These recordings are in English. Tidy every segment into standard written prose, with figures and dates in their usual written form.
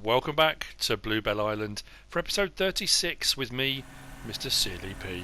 Welcome back to Bluebell Island for episode 36 with me, MrSealyp.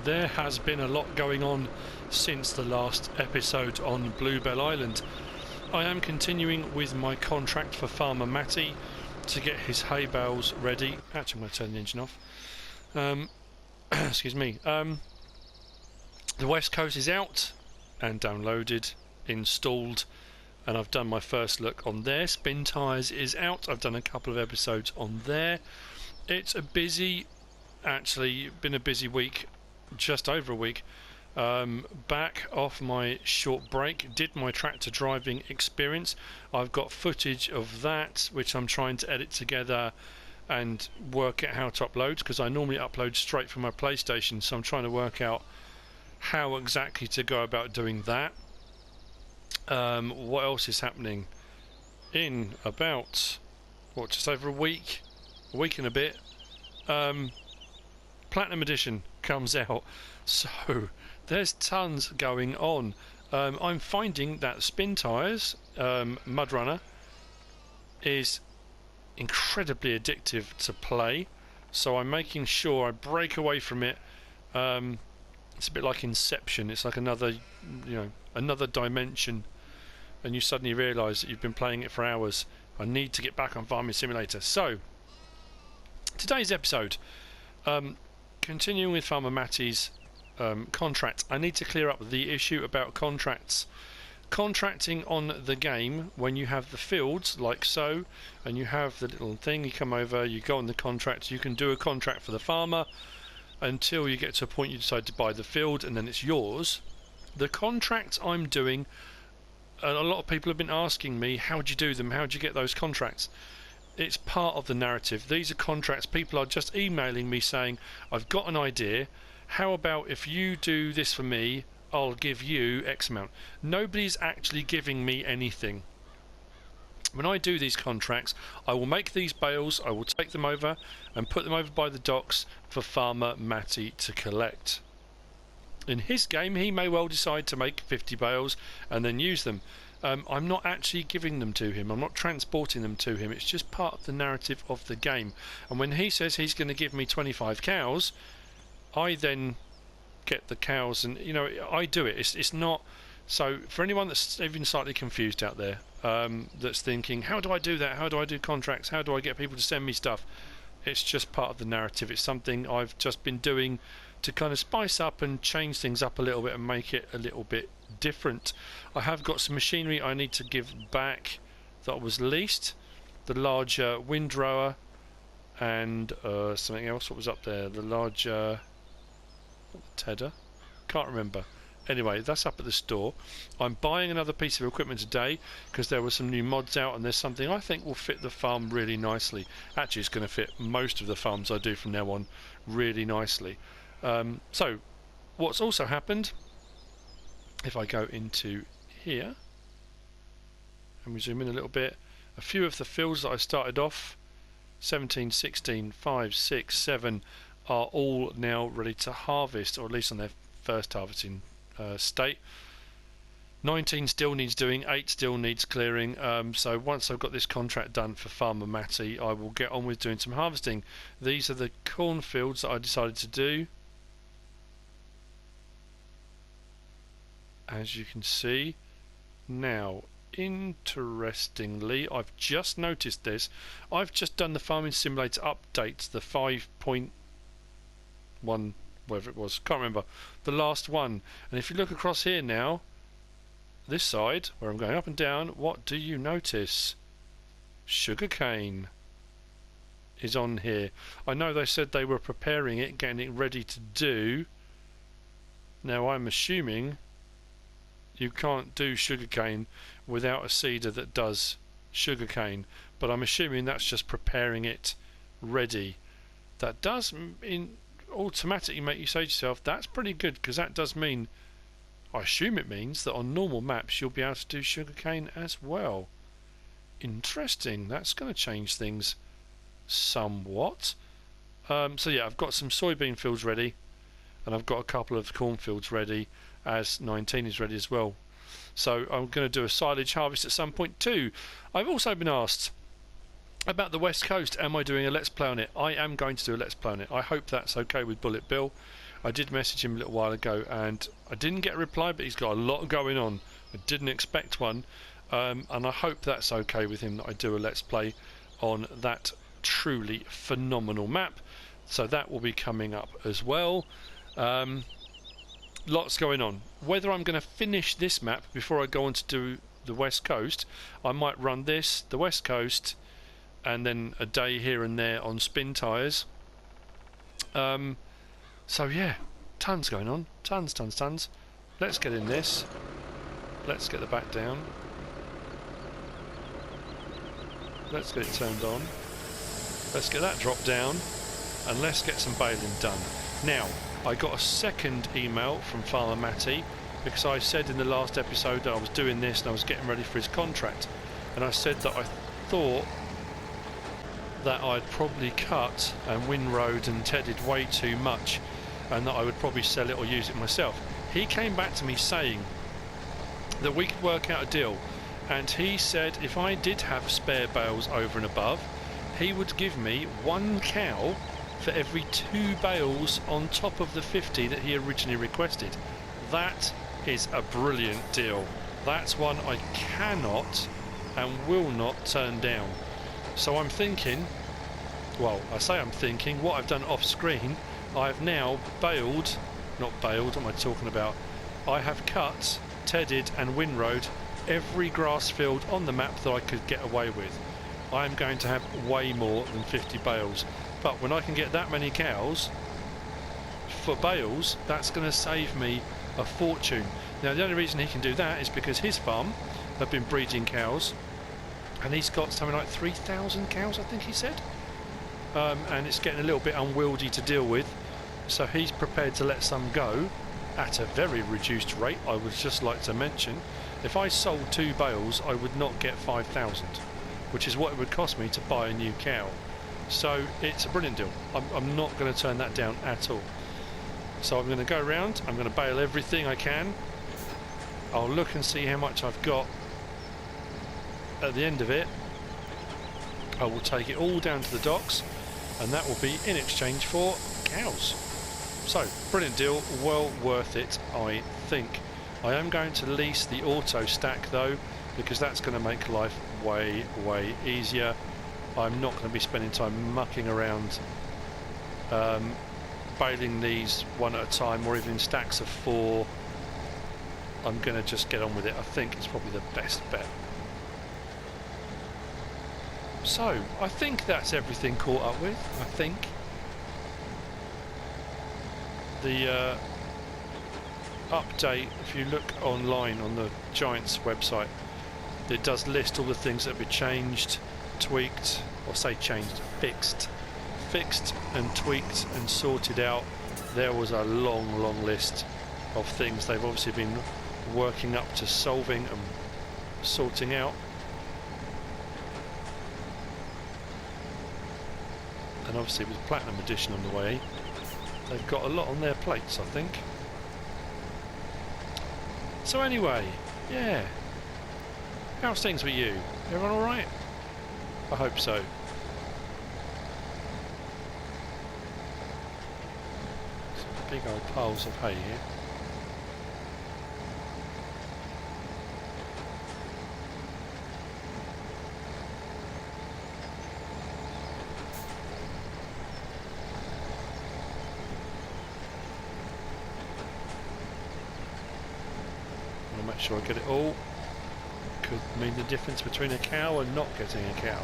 There has been a lot going on since the last episode on Bluebell Island. I am continuing with my contract for Farmer Matty to get his hay bales ready. Actually, I'm going to turn the engine off. Excuse me. The West Coast is out and downloaded, installed, and I've done my first look on there. Spin Tyres is out. I've done a couple of episodes on there. It's a busy, actually been a busy week. Just over a week back off my short break, did my tractor driving experience. I've got footage of that which I'm trying to edit together and work out how to upload, because I normally upload straight from my PlayStation, so I'm trying to work out how exactly to go about doing that. What else is happening? In about just over a week and a bit, Platinum Edition comes out, so there's tons going on. I'm finding that Spin Tyres Mud Runner is incredibly addictive to play, so I'm making sure I break away from it. It's a bit like Inception. It's like another dimension, and you suddenly realise that you've been playing it for hours. I need to get back on Farming Simulator. So today's episode, continuing with Farmer Matty's contract. I need to clear up the issue about contracts. Contracting on the game, when you have the fields like so, and you have the little thing, you come over, you go on the contract, you can do a contract for the farmer until you get to a point you decide to buy the field, and then it's yours. The contracts I'm doing, a lot of people have been asking me, how do you do them, how do you get those contracts? It's part of the narrative. These are contracts. People are just emailing me saying, I've got an idea, how about if you do this for me, I'll give you X amount. Nobody's actually giving me anything. When I do these contracts, I will make these bales, I will take them over and put them over by the docks for Farmer Matty to collect. In his game, he may well decide to make 50 bales and then use them. I'm not actually giving them to him, I'm not transporting them to him, it's just part of the narrative of the game. And when he says he's going to give me 25 cows, I then get the cows, and I do it. It's not. So for anyone that's even slightly confused out there, that's thinking, how do I do that, how do I do contracts, how do I get people to send me stuff, it's just part of the narrative. It's something I've just been doing to kind of spice up and change things up a little bit and make it a little bit different. I have got some machinery I need to give back that was leased, the larger windrower and something else. What was up there? The larger tedder? Can't remember. Anyway, that's up at the store. I'm buying another piece of equipment today because there were some new mods out, and there's something I think will fit the farm really nicely. Actually, it's going to fit most of the farms I do from now on really nicely. So what's also happened, if I go into here and we zoom in a little bit, a few of the fields that I started off, 17, 16, 5, 6, 7, are all now ready to harvest, or at least on their first harvesting state. 19 still needs doing, 8 still needs clearing. So once I've got this contract done for Farmer Matty, I will get on with doing some harvesting. These are the cornfields that I decided to do. As you can see, now interestingly, I've just noticed this. I've just done the Farming Simulator update, the 5.1, whatever it was, can't remember, the last one. And if you look across here now, this side, where I'm going up and down, what do you notice? Sugarcane is on here. I know they said they were preparing it, getting it ready to do. Now I'm assuming you can't do sugarcane without a seeder that does sugarcane, but I'm assuming that's just preparing it ready. That does automatically make you say to yourself, that's pretty good, because that does mean, I assume it means, that on normal maps you'll be able to do sugarcane as well. Interesting. That's going to change things somewhat. So yeah, I've got some soybean fields ready, and I've got a couple of cornfields ready, as 19 is ready as well. So I'm going to do a silage harvest at some point too. I've also been asked about the West Coast. Am I doing a Let's Play on it? I am going to do a Let's Play on it. I hope that's okay with Bullet Bill. I did message him a little while ago and I didn't get a reply, but he's got a lot going on. I didn't expect one, and I hope that's okay with him that I do a Let's Play on that truly phenomenal map. So that will be coming up as well. Lots going on. Whether I'm going to finish this map before I go on to do the West Coast, I might run this, the West Coast, and then a day here and there on spin tyres. So yeah, tons going on, tons. Let's get in this. Let's get the back down. Let's get it turned on. Let's get that dropped down, and let's get some baling done. Now, I got a second email from Farmer Matty, because I said in the last episode that I was doing this and I was getting ready for his contract, and I said that I thought that I'd probably cut and windrowed and tedded way too much, and that I would probably sell it or use it myself. He came back to me saying that we could work out a deal, and he said if I did have spare bales over and above, he would give me 1 cow for every 2 bales on top of the 50 that he originally requested. That is a brilliant deal. That's one I cannot and will not turn down. So I'm thinking, well, I say I'm thinking, what I've done off screen, I've now baled, not baled, what am I talking about? I have cut, tedded and windrowed every grass field on the map that I could get away with. I'm going to have way more than 50 bales. But when I can get that many cows for bales, that's going to save me a fortune. Now the only reason he can do that is because his farm have been breeding cows, and he's got something like 3,000 cows, I think he said, and it's getting a little bit unwieldy to deal with, so he's prepared to let some go at a very reduced rate. I would just like to mention, if I sold 2 bales I would not get 5,000, which is what it would cost me to buy a new cow. So it's a brilliant deal. I'm not going to turn that down at all. So I'm going to go around, I'm going to bale everything I can. I'll look and see how much I've got at the end of it. I will take it all down to the docks, and that will be in exchange for cows. So, brilliant deal, well worth it, I think. I am going to lease the auto stack though, because that's going to make life way easier. I'm not going to be spending time mucking around baling these one at a time, or even in stacks of 4. I'm going to just get on with it. I think it's probably the best bet. So, I think that's everything caught up with. I think the update, if you look online on the Giants website, it does list all the things that have been changed, tweaked, or say changed, fixed and tweaked and sorted out. There was a long list of things they've obviously been working up to solving and sorting out. And obviously with Platinum Edition on the way, they've got a lot on their plates, I think. So anyway, yeah. How's things with you? Everyone alright? I hope so. Some big old piles of hay here. sure I get it all. Could mean the difference between a cow and not getting a cow.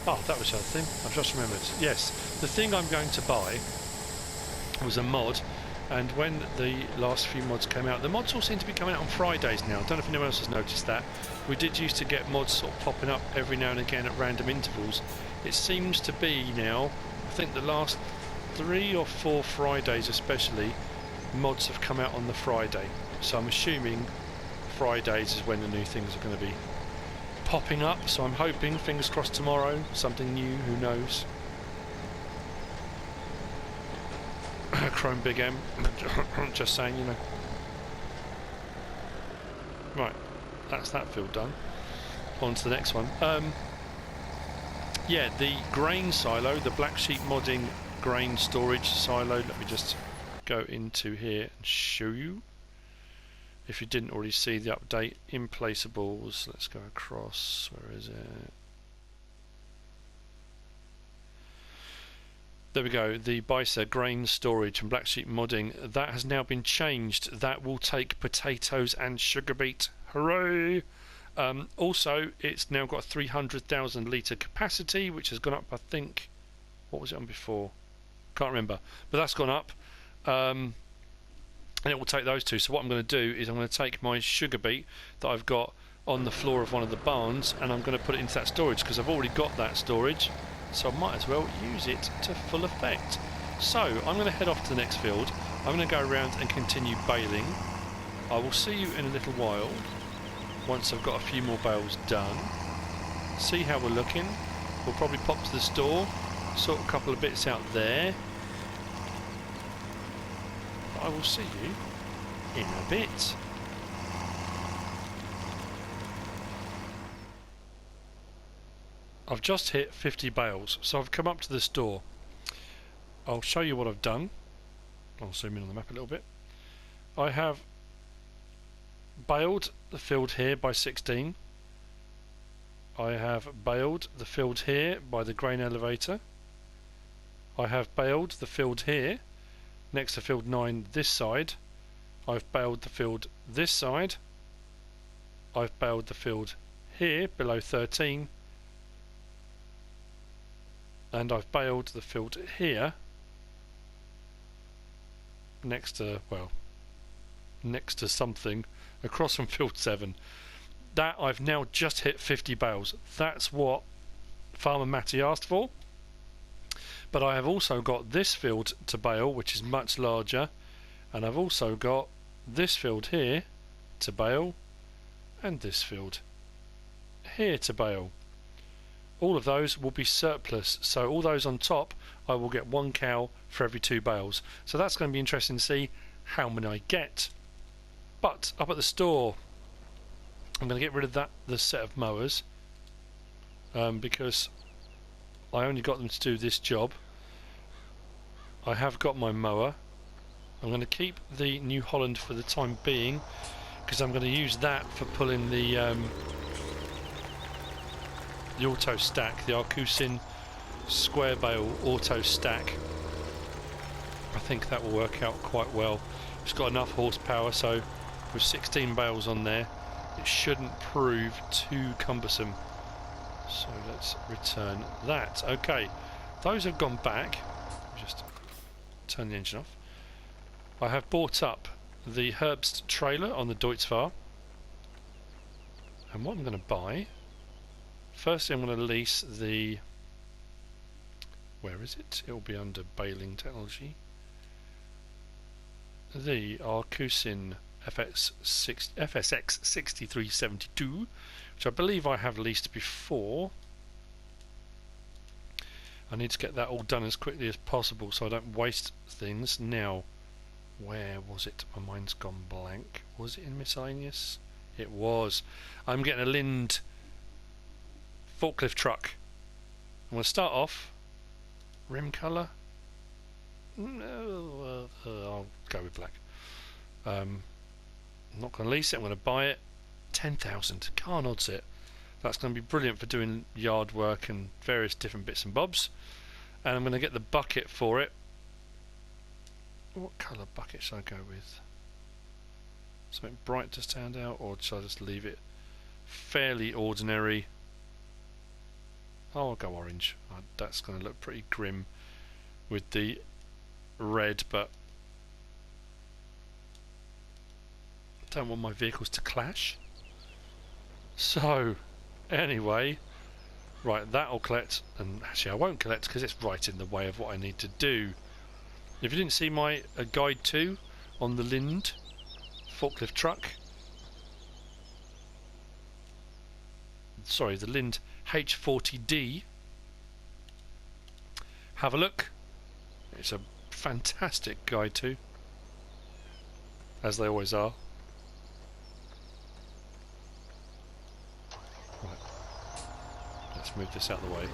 Oh, that was the other thing. I've just remembered. Yes, the thing I'm going to buy was a mod, and when the last few mods came out, the mods all seem to be coming out on Fridays now. I don't know if anyone else has noticed that. We did used to get mods sort of popping up every now and again at random intervals. It seems to be now, I think the last 3 or 4 Fridays especially, mods have come out on the Friday. So I'm assuming Fridays is when the new things are going to be popping up, so I'm hoping, fingers crossed, tomorrow something new, who knows. Chrome Big M. Just saying, you know. Right, that's that field done. On to the next one. Yeah, the grain silo, the Black Sheep modding grain storage silo. Let me just go into here and show you, if you didn't already see the update. Implaceables, let's go across, where is it? There we go, the Bisa grain storage and Black Sheep modding, that has now been changed. That will take potatoes and sugar beet. Hooray! Also, it's now got a 300,000 litre capacity, which has gone up, I think, what was it on before? Can't remember, but that's gone up. And it will take those two. So what I'm going to do is I'm going to take my sugar beet that I've got on the floor of one of the barns, and I'm going to put it into that storage because I've already got that storage, so I might as well use it to full effect. So I'm going to head off to the next field. I'm going to go around and continue baling. I will see you in a little while once I've got a few more bales done. See how we're looking. We'll probably pop to the store, sort a couple of bits out there. I will see you in a bit. I've just hit 50 bales, so I've come up to the store. I'll show you what I've done. I'll zoom in on the map a little bit. I have baled the field here by 16. I have baled the field here by the grain elevator. I have baled the field here next to field 9 this side. I've baled the field this side. I've baled the field here below 13. And I've baled the field here next to, well, next to something across from field 7. That I've now just hit 50 bales. That's what Farmer Matty asked for. But I have also got this field to bale, which is much larger, and I've also got this field here to bale and this field here to bale. All of those will be surplus, so all those on top I will get 1 cow for every 2 bales. So that's going to be interesting to see how many I get. But up at the store, I'm going to get rid of the set of mowers because I only got them to do this job. I have got my mower. I'm going to keep the New Holland for the time being because I'm going to use that for pulling the auto stack, the Arcusin square bale auto stack. I think that will work out quite well. It's got enough horsepower, so with 16 bales on there it shouldn't prove too cumbersome. So let's return that. Okay, those have gone back. Just turn the engine off. I have bought up the Herbst trailer on the Deutzfahr, and what I'm going to buy, firstly I'm going to lease the, where is it? It will be under Baling technology, the Arcusin FSX 6372, which I believe I have leased before. I need to get that all done as quickly as possible so I don't waste things. Now, where was it? My mind's gone blank. Was it in miscellaneous? It was. I'm getting a Linde forklift truck. I'm going to start off rim colour. No, I'll go with black. I'm not going to lease it, I'm going to buy it. 10,000, can't odds it. That's going to be brilliant for doing yard work and various different bits and bobs. And I'm going to get the bucket for it. What colour bucket should I go with? Something bright to stand out, or should I just leave it fairly ordinary? Oh, I'll go orange. That's going to look pretty grim with the red, but I don't want my vehicles to clash. So, anyway, right, that'll collect, and actually I won't collect because it's right in the way of what I need to do. If you didn't see my guide 2 on the Linde forklift truck, sorry, the Linde H40D, have a look. It's a fantastic guide 2, as they always are. Right, let's move this out of the way.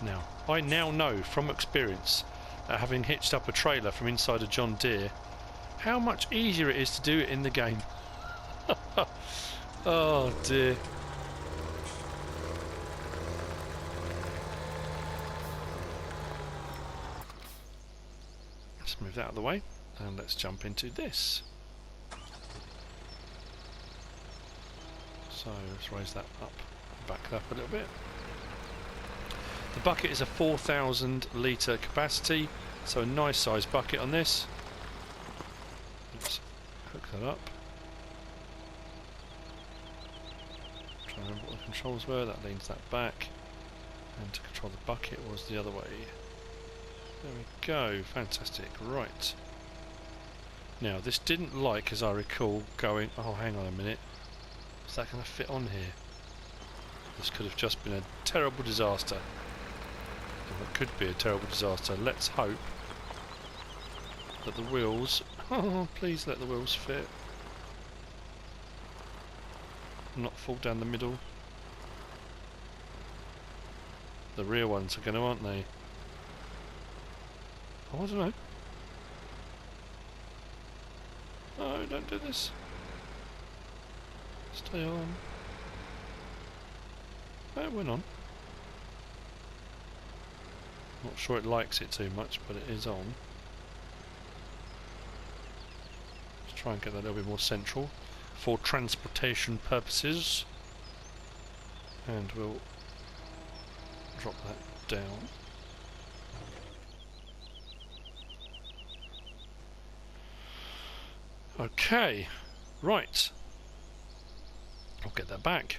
Now, I now know from experience, having hitched up a trailer from inside a John Deere, how much easier it is to do it in the game. Oh dear. Let's move that out of the way and let's jump into this. So let's raise that up, back it up a little bit. The bucket is a 4,000 litre capacity, so a nice sized bucket on this. Let's hook that up. Try to remember what the controls were. That leans that back, and to control the bucket was the other way. There we go, fantastic. Right. Now this didn't like, as I recall, going, oh hang on a minute, is that going to fit on here? This could have just been a terrible disaster. It could be a terrible disaster. Let's hope that the wheels, oh please let the wheels fit, not fall down the middle. The rear ones are going to, aren't they? Oh, I don't know. No, don't do this. Stay on. Oh, it went on. Not sure it likes it too much, but it is on. Let's try and get that a little bit more central for transportation purposes. And we'll drop that down. Okay, right. I'll get that back.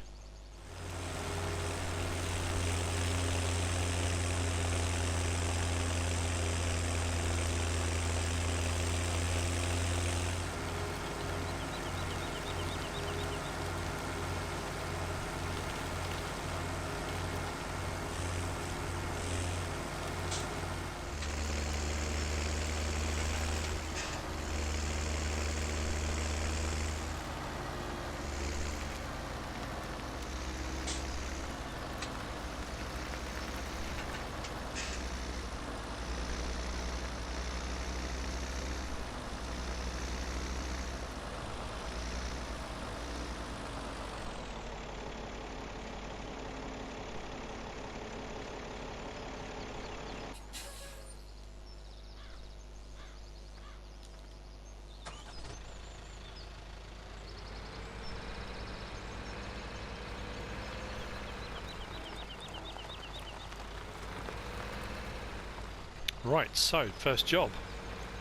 Right, so first job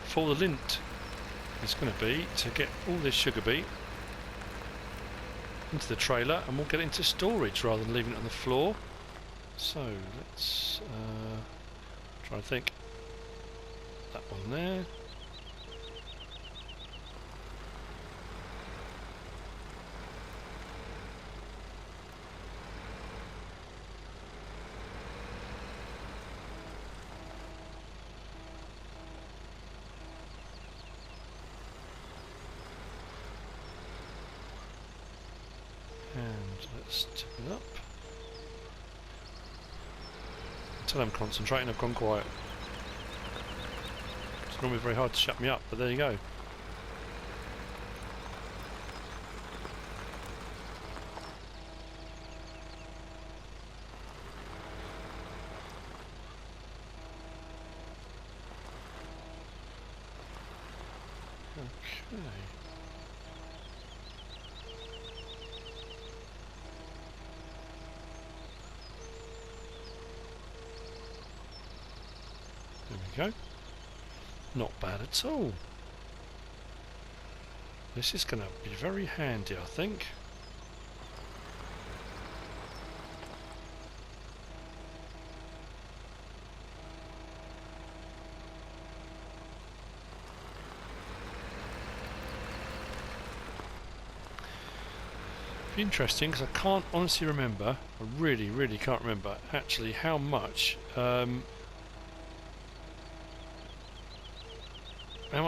for the Linde is going to be to get all this sugar beet into the trailer, and we'll get it into storage rather than leaving it on the floor. So let's try and think. That one there. Step it up. Until I'm concentrating, I've gone quiet. It's normally very hard to shut me up, but there you go. Okay. There we go. Not bad at all. This is going to be very handy, I think. Interesting, because I can't honestly remember, I really can't remember actually how much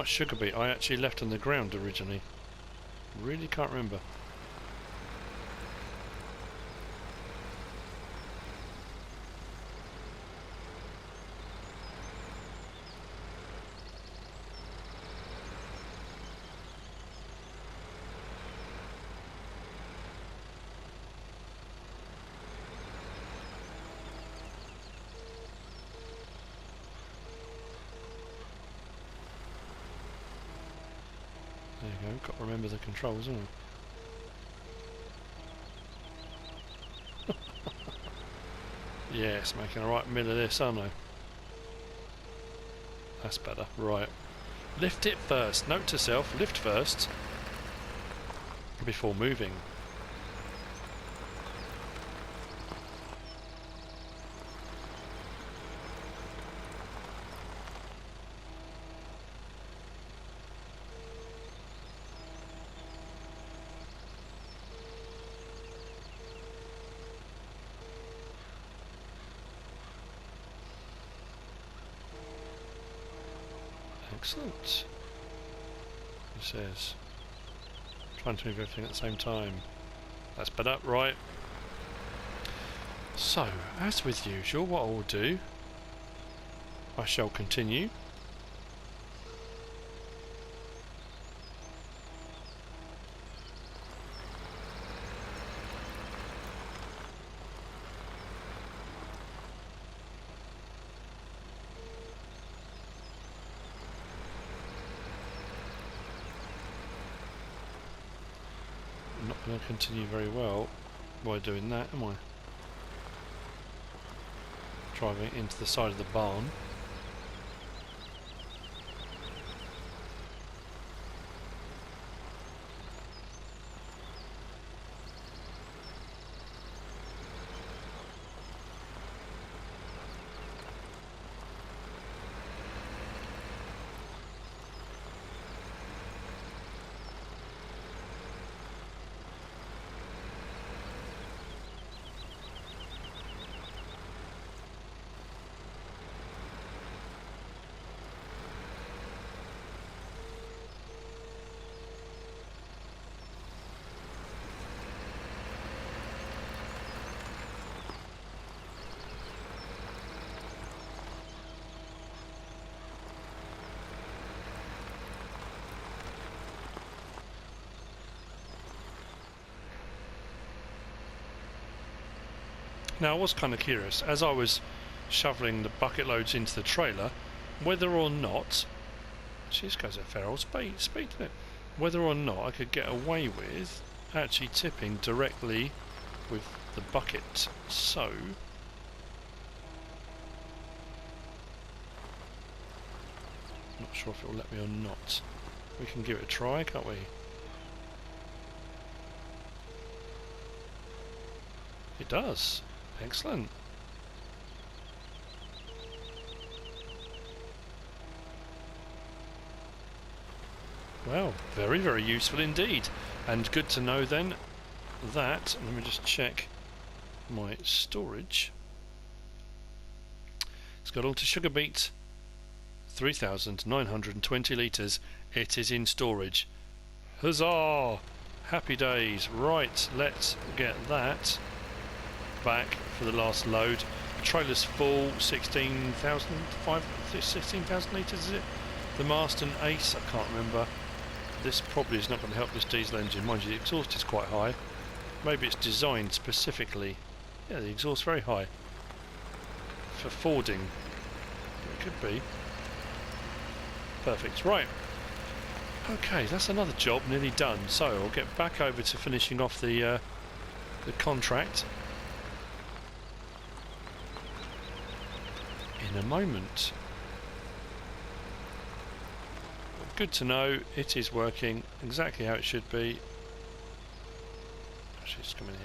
sugar beet I actually left on the ground originally. Really can't remember. There you go, got to remember the controls, haven't I? Yes, making a right mill of this, aren't I? That's better, right. Lift it first, note to self, lift first before moving. Excellent. He says, trying to move everything at the same time. That's better, right. So, as with usual, what I will do, I shall continue. Not going to continue very well by doing that, am I? Driving into the side of the barn. Now I was kind of curious, as I was shoveling the bucket loads into the trailer, whether or not, actually this goes at a fair old speed, doesn't it? Whether or not I could get away with actually tipping directly with the bucket. So, not sure if it will let me or not. We can give it a try, can't we? It does. Excellent. Well, very useful indeed. And good to know then that, let me just check my storage. It's got all to sugar beet, 3,920 litres. It is in storage. Huzzah! Happy days. Right, let's get that back for the last load. The trailer's full, 16,000 litres is it? The Marston Ace, I can't remember. This probably is not going to help this diesel engine. Mind you, the exhaust is quite high. Maybe it's designed specifically. Yeah, the exhaust very high. For fording. It could be. Perfect. Right. Okay, that's another job nearly done. So I'll get back over to finishing off the contract in a moment. But good to know it is working exactly how it should be. Actually, just come in here.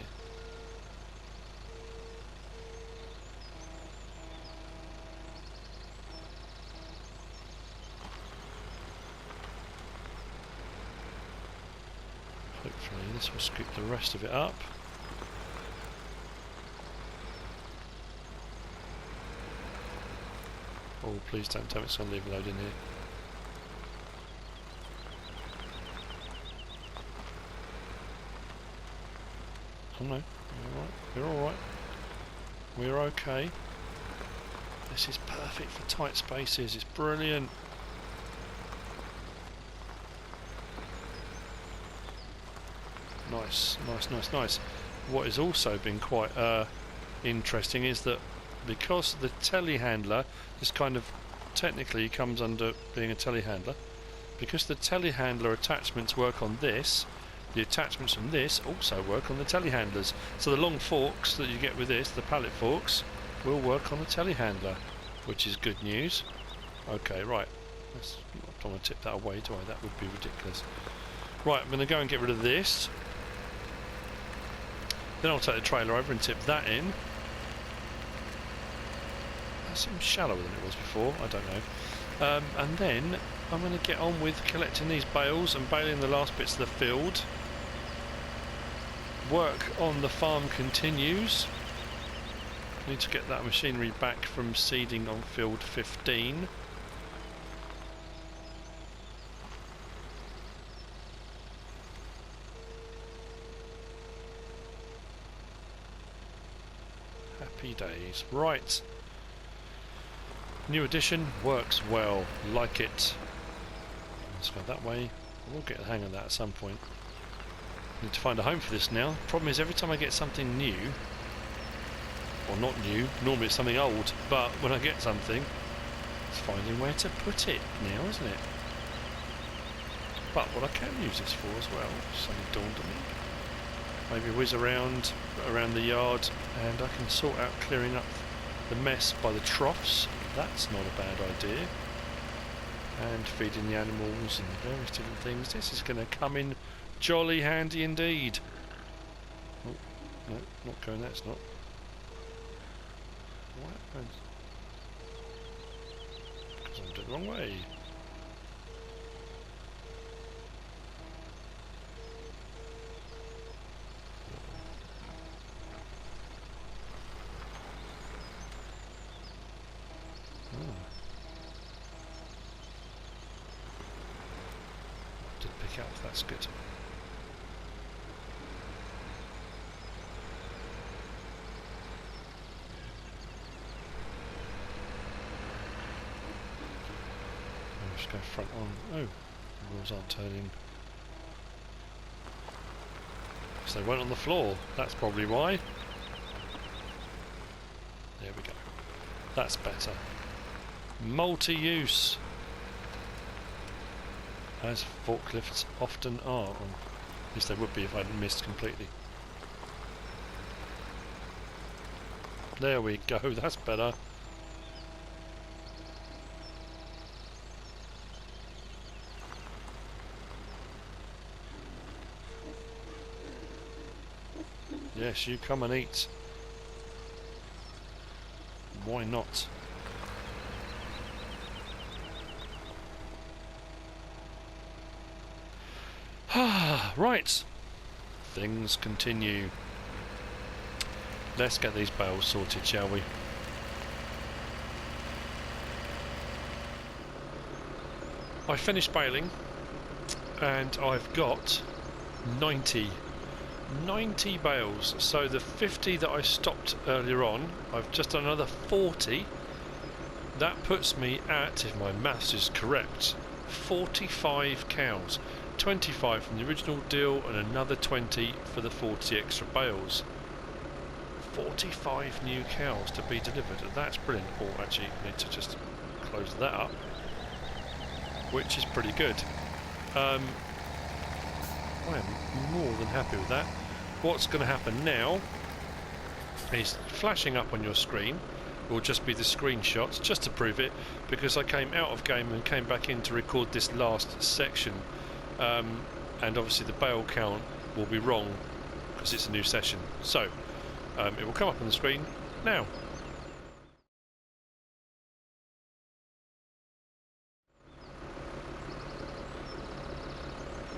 Hopefully this will scoop the rest of it up. Oh, please don't tell me it's going to leave a load in here. Oh no, we're alright. We're okay. This is perfect for tight spaces, it's brilliant. Nice, nice, nice, nice. What has also been quite interesting is that because the telehandler, this kind of technically comes under being a telehandler, because the telehandler attachments work on this, the attachments from this also work on the telehandlers. So the long forks that you get with this, the pallet forks, will work on the telehandler, which is good news. Okay, right. I don't want to tip that away, do I? That would be ridiculous. Right, I'm going to go and get rid of this. Then I'll take the trailer over and tip that in. That seems shallower than it was before, I don't know. And then I'm going to get on with collecting these bales and baling the last bits of the field. Work on the farm continues. Need to get that machinery back from seeding on field 15. Happy days. Right. New addition works well. Like it. Let's go that way. We'll get the hang of that at some point. Need to find a home for this now. Problem is every time I get something new, or not new, normally it's something old, but when I get something, it's finding where to put it now, isn't it? But what I can use this for as well, something dawned on me. Maybe whiz around the yard and I can sort out clearing up the mess by the troughs. That's not a bad idea. And feeding the animals and various different things. This is going to come in jolly handy indeed. Oh, no, not going, that's not. What happened? Because I'm doing the wrong way. Did pick up, that's good. Just go front on. Oh, the wheels aren't turning. So they went on the floor. That's probably why. There we go. That's better. Multi-use, as forklifts often are. At least they would be if I hadn't missed completely. There we go. That's better. Yes, you come and eat. Why not? Right. Things continue. Let's get these bales sorted, shall we? I finished baling and I've got 90 bales. So the 50 that I stopped earlier on, I've just done another 40. That puts me at, if my maths is correct, 45 cows. 25 from the original deal and another 20 for the 40 extra bales. 45 new cows to be delivered. That's brilliant. Oh, actually, I need to just close that up, which is pretty good. I am more than happy with that. What's going to happen now is flashing up on your screen will just be the screenshots, just to prove it, because I came out of game and came back in to record this last section, and obviously the bale count will be wrong because it's a new session. So it will come up on the screen now.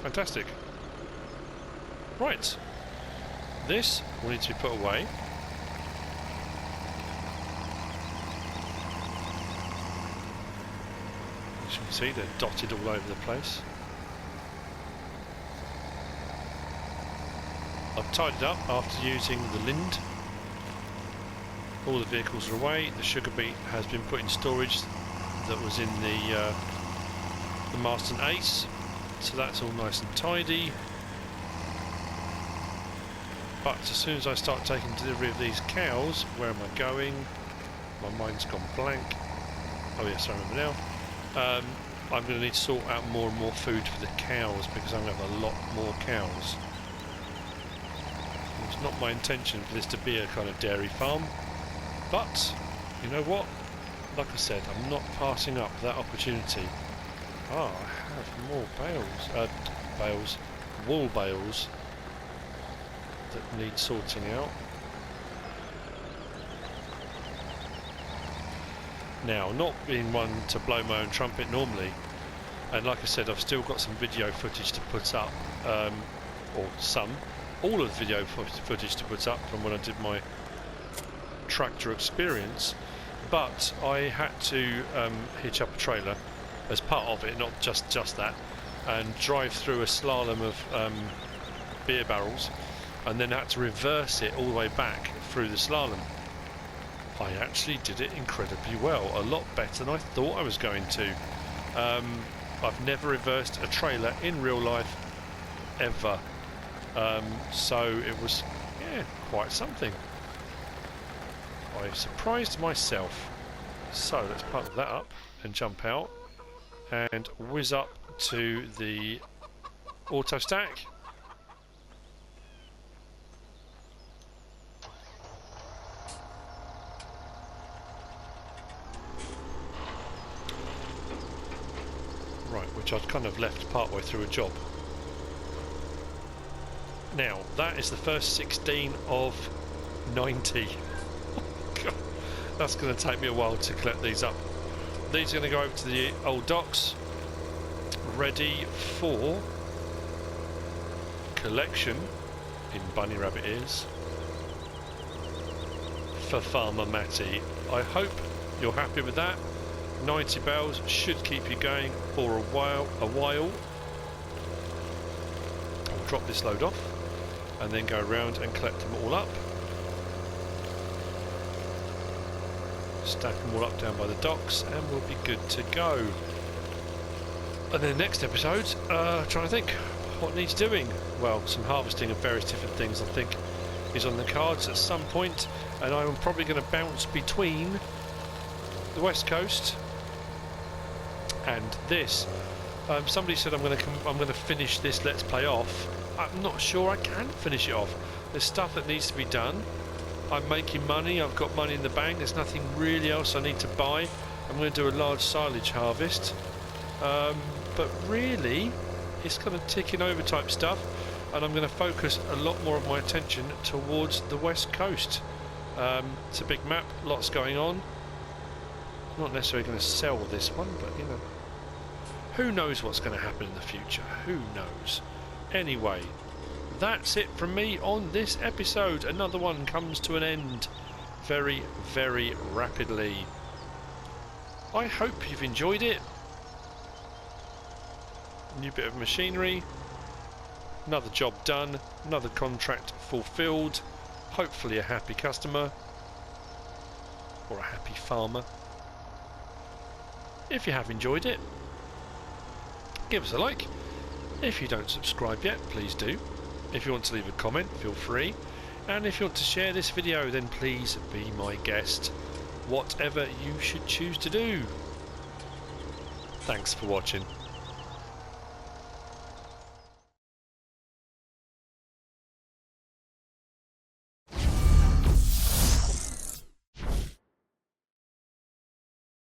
Fantastic. Right, this will need to be put away. As you can see, they're dotted all over the place. I've tidied up after using the Linde. All the vehicles are away. The sugar beet has been put in storage that was in the Marston Ace, so that's all nice and tidy. But as soon as I start taking delivery of these cows, where am I going? My mind's gone blank. Oh yes, I remember now. I'm going to need to sort out more and more food for the cows because I'm going to have a lot more cows. It's not my intention for this to be a kind of dairy farm, but you know what? Like I said, I'm not passing up that opportunity. Ah, I have more bales, wool bales that need sorting out. Now, not being one to blow my own trumpet normally, and like I said, I've still got some video footage to put up, all of the video footage to put up from when I did my tractor experience, but I had to hitch up a trailer as part of it, not just that, and drive through a slalom of beer barrels, and then had to reverse it all the way back through the slalom. I actually did it incredibly well, a lot better than I thought I was going to. I've never reversed a trailer in real life ever, so it was, yeah, quite something. I surprised myself. So let's park that up and jump out and whiz up to the auto stack. Right, which I'd kind of left partway through a job. Now, that is the first 16 of 90. God, that's going to take me a while to collect these up. These are going to go over to the old docks, ready for collection in bunny rabbit ears for Farmer Matty. I hope you're happy with that. 90 bales should keep you going for a while. I'll drop this load off and then go around and collect them all up. Stack them all up down by the docks and we'll be good to go. And then the next episode, trying to think what needs doing. Well, some harvesting of various different things I think is on the cards at some point, and I'm probably going to bounce between the West Coast and this. Somebody said I'm going to finish this Let's Play off. I'm not sure I can finish it off. There's stuff that needs to be done. I'm making money. I've got money in the bank. There's nothing really else I need to buy. I'm going to do a large silage harvest. But really, it's kind of ticking over type stuff, and I'm going to focus a lot more of my attention towards the West Coast. It's a big map, lots going on. I'm not necessarily going to sell this one, but you know, who knows what's going to happen in the future? Who knows? Anyway, that's it from me on this episode. Another one comes to an end very, very rapidly. I hope you've enjoyed it. New bit of machinery, Another job done, another contract fulfilled, hopefully a happy customer or a happy farmer. If you have enjoyed it, give us a like. If you don't subscribe yet, please do. If you want to leave a comment, feel free. And if you want to share this video, then please be my guest. Whatever you should choose to do. Thanks for watching.